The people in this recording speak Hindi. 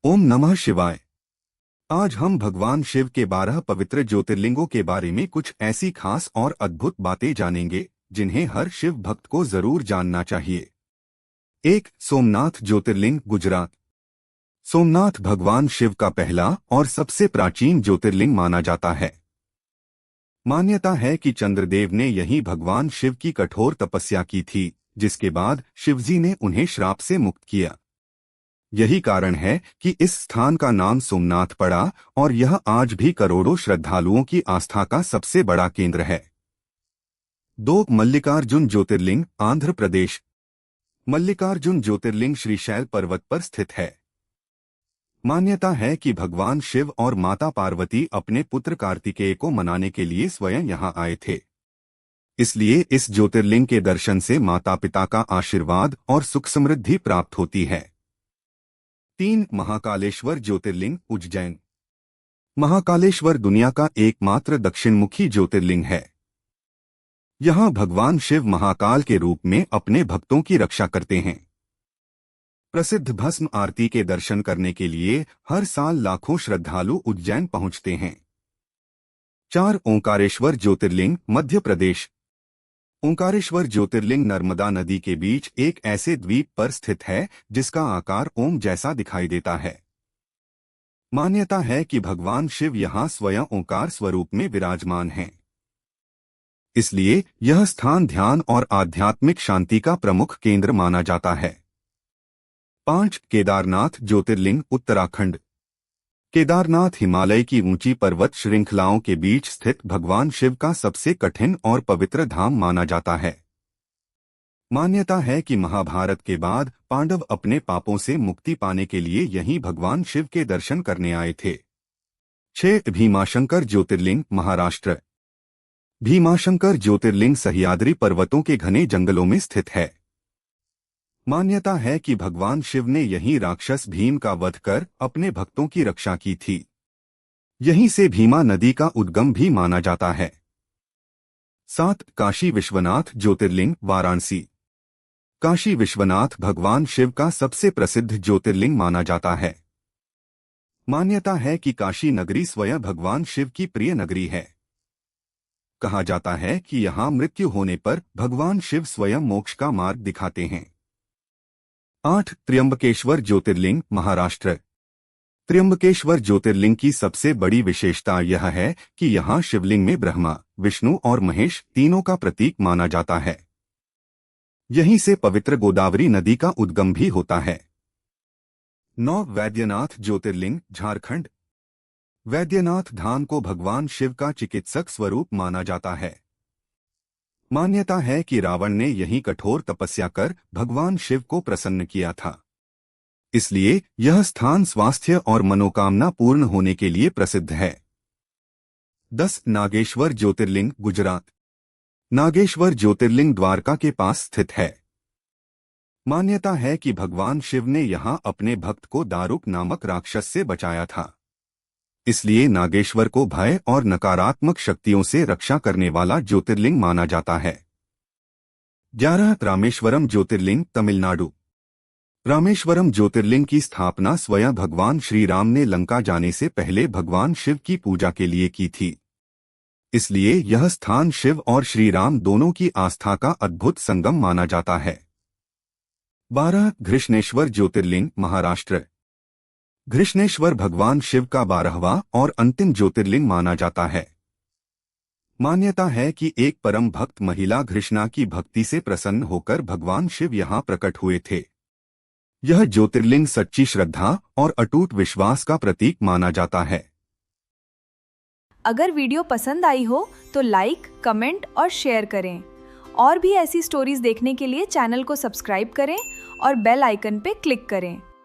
ओम नमः शिवाय। आज हम भगवान शिव के 12 पवित्र ज्योतिर्लिंगों के बारे में कुछ ऐसी खास और अद्भुत बातें जानेंगे जिन्हें हर शिव भक्त को जरूर जानना चाहिए। 1. सोमनाथ ज्योतिर्लिंग, गुजरात। सोमनाथ भगवान शिव का पहला और सबसे प्राचीन ज्योतिर्लिंग माना जाता है। मान्यता है कि चंद्रदेव ने यहीं भगवान शिव की कठोर तपस्या की थी, जिसके बाद शिवजी ने उन्हें श्राप से मुक्त किया। यही कारण है कि इस स्थान का नाम सोमनाथ पड़ा और यह आज भी करोड़ों श्रद्धालुओं की आस्था का सबसे बड़ा केंद्र है। 2. मल्लिकार्जुन ज्योतिर्लिंग, आंध्र प्रदेश। मल्लिकार्जुन ज्योतिर्लिंग श्रीशैल पर्वत पर स्थित है। मान्यता है कि भगवान शिव और माता पार्वती अपने पुत्र कार्तिकेय को मनाने के लिए स्वयं यहां आए थे। इसलिए इस ज्योतिर्लिंग के दर्शन से माता पिता का आशीर्वाद और सुख समृद्धि प्राप्त होती है। 3. महाकालेश्वर ज्योतिर्लिंग, उज्जैन। महाकालेश्वर दुनिया का एकमात्र दक्षिणमुखी ज्योतिर्लिंग है। यहां भगवान शिव महाकाल के रूप में अपने भक्तों की रक्षा करते हैं। प्रसिद्ध भस्म आरती के दर्शन करने के लिए हर साल लाखों श्रद्धालु उज्जैन पहुंचते हैं। 4. ओंकारेश्वर ज्योतिर्लिंग, मध्य प्रदेश। ओंकारेश्वर ज्योतिर्लिंग नर्मदा नदी के बीच एक ऐसे द्वीप पर स्थित है जिसका आकार ओम जैसा दिखाई देता है। मान्यता है कि भगवान शिव यहां स्वयं ओंकार स्वरूप में विराजमान हैं। इसलिए यह स्थान ध्यान और आध्यात्मिक शांति का प्रमुख केंद्र माना जाता है। 5. केदारनाथ ज्योतिर्लिंग, उत्तराखंड। केदारनाथ हिमालय की ऊंची पर्वत श्रृंखलाओं के बीच स्थित भगवान शिव का सबसे कठिन और पवित्र धाम माना जाता है। मान्यता है कि महाभारत के बाद पांडव अपने पापों से मुक्ति पाने के लिए यहीं भगवान शिव के दर्शन करने आए थे। 6. भीमाशंकर ज्योतिर्लिंग, महाराष्ट्र। भीमाशंकर ज्योतिर्लिंग सह्याद्री पर्वतों के घने जंगलों में स्थित है। मान्यता है कि भगवान शिव ने यहीं राक्षस भीम का वध कर अपने भक्तों की रक्षा की थी। यहीं से भीमा नदी का उद्गम भी माना जाता है। 7. काशी विश्वनाथ ज्योतिर्लिंग, वाराणसी। काशी विश्वनाथ भगवान शिव का सबसे प्रसिद्ध ज्योतिर्लिंग माना जाता है। मान्यता है कि काशी नगरी स्वयं भगवान शिव की प्रिय नगरी है। कहा जाता है कि यहां मृत्यु होने पर भगवान शिव स्वयं मोक्ष का मार्ग दिखाते हैं। 8. त्र्यंबकेश्वर ज्योतिर्लिंग, महाराष्ट्र। त्र्यंबकेश्वर ज्योतिर्लिंग की सबसे बड़ी विशेषता यह है कि यहां शिवलिंग में ब्रह्मा, विष्णु और महेश तीनों का प्रतीक माना जाता है। यहीं से पवित्र गोदावरी नदी का उद्गम भी होता है। 9. वैद्यनाथ ज्योतिर्लिंग, झारखंड। वैद्यनाथ धाम को भगवान शिव का चिकित्सक स्वरूप माना जाता है। मान्यता है कि रावण ने यहीं कठोर तपस्या कर भगवान शिव को प्रसन्न किया था। इसलिए यह स्थान स्वास्थ्य और मनोकामना पूर्ण होने के लिए प्रसिद्ध है। 10. नागेश्वर ज्योतिर्लिंग, गुजरात। नागेश्वर ज्योतिर्लिंग द्वारका के पास स्थित है। मान्यता है कि भगवान शिव ने यहां अपने भक्त को दारुक नामक राक्षस से बचाया था। इसलिए नागेश्वर को भय और नकारात्मक शक्तियों से रक्षा करने वाला ज्योतिर्लिंग माना जाता है। 11. रामेश्वरम ज्योतिर्लिंग, तमिलनाडु। रामेश्वरम ज्योतिर्लिंग की स्थापना स्वयं भगवान श्री राम ने लंका जाने से पहले भगवान शिव की पूजा के लिए की थी। इसलिए यह स्थान शिव और श्री राम दोनों की आस्था का अद्भुत संगम माना जाता है। 12. घृष्णेश्वर ज्योतिर्लिंग, महाराष्ट्र। घृष्णेश्वर भगवान शिव का 12वां और अंतिम ज्योतिर्लिंग माना जाता है। मान्यता है कि एक परम भक्त महिला घृष्णा की भक्ति से प्रसन्न होकर भगवान शिव यहां प्रकट हुए थे। यह ज्योतिर्लिंग सच्ची श्रद्धा और अटूट विश्वास का प्रतीक माना जाता है। अगर वीडियो पसंद आई हो तो लाइक, कमेंट और शेयर करें। और भी ऐसी स्टोरीज देखने के लिए चैनल को सब्सक्राइब करें और बेल आइकन पे क्लिक करें।